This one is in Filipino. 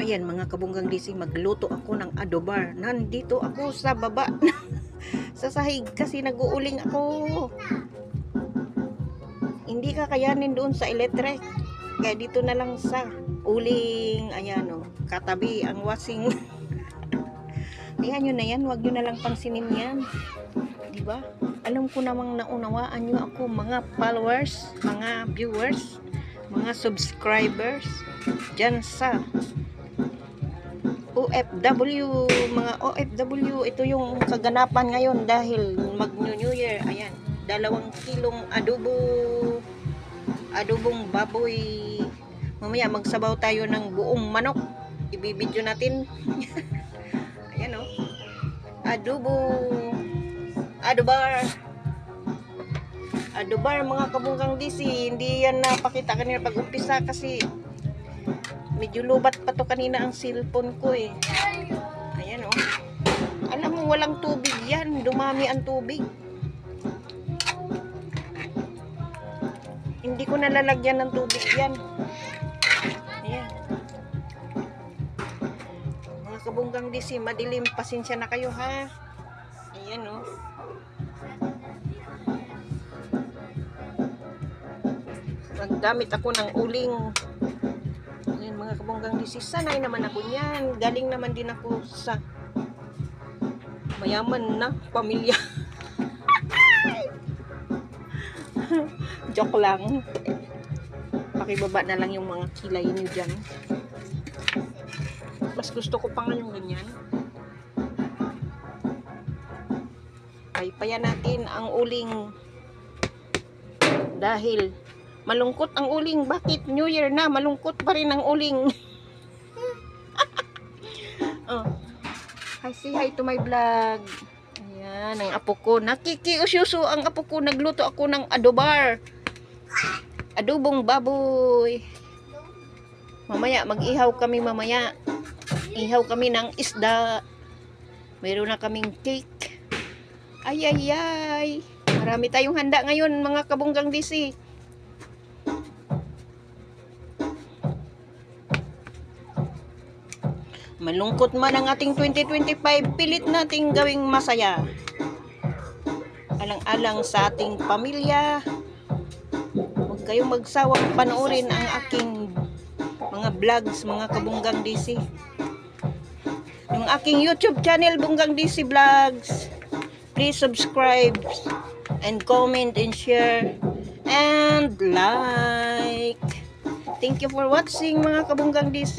Ayan mga kabunggang DC, magluto ako ng adobar. Nandito ako sa baba sa sahig kasi nag-uuling ako. Hindi kakayanin doon sa electric. Kaya dito na lang sa uling. Ayan o, katabi ang wasing. Ayan nyo na yan, wag nyo na lang pansinin yan. Diba? Alam ko namang naunawaan nyo ako, mga followers, mga viewers, mga subscribers dyan sa OFW, mga OFW. Ito yung kaganapan ngayon dahil mag-New Year. Ayan, 2 kilong adobong baboy. Mamaya magsabaw tayo ng buong manok, ibibidyo natin. Ayan o, adobar mga kabunggang DC. Hindi yan napakita kanina pag umpisa kasi medyo lubat pa to kanina ang cellphone ko eh. Ayan oh. Alam mo walang tubig yan, dumami ang tubig. Hindi ko nalalagyan ng tubig yan. Ayan. Mga kabunggang DC, madilim, pasensya na kayo ha. Ayan oh. Naggamit ako ng uling. Ayan mga kabunggang DC, sanay naman ako niyan. Galing naman din ako sa mayaman na pamilya. Joke lang. Pakibaba na lang yung mga kilay niyo dyan. Mas gusto ko pa nga yung ganyan. Paypayan natin ang uling. Dahil malungkot ang uling. Bakit? New Year na, malungkot pa rin ang uling. Oh. Hi, say hi to my vlog. Ayan, ang apo ko. Nakikiusyuso ang apo ko. Nagluto ako ng adobar. Adobong baboy. Mamaya, mag-ihaw kami mamaya. Ihaw kami ng isda. Mayroon na kaming cake. Ay, ay, ay. Marami tayong handa ngayon, mga kabunggang DC. Malungkot man ang ating 2025, pilit nating gawing masaya. Alang-alang sa ating pamilya. Huwag kayong magsawang panoorin ang aking mga vlogs, mga kabunggang DC. Yung aking YouTube channel, Bunggang DC Vlogs. Please subscribe and comment and share and like. Thank you for watching, mga kabunggang DC.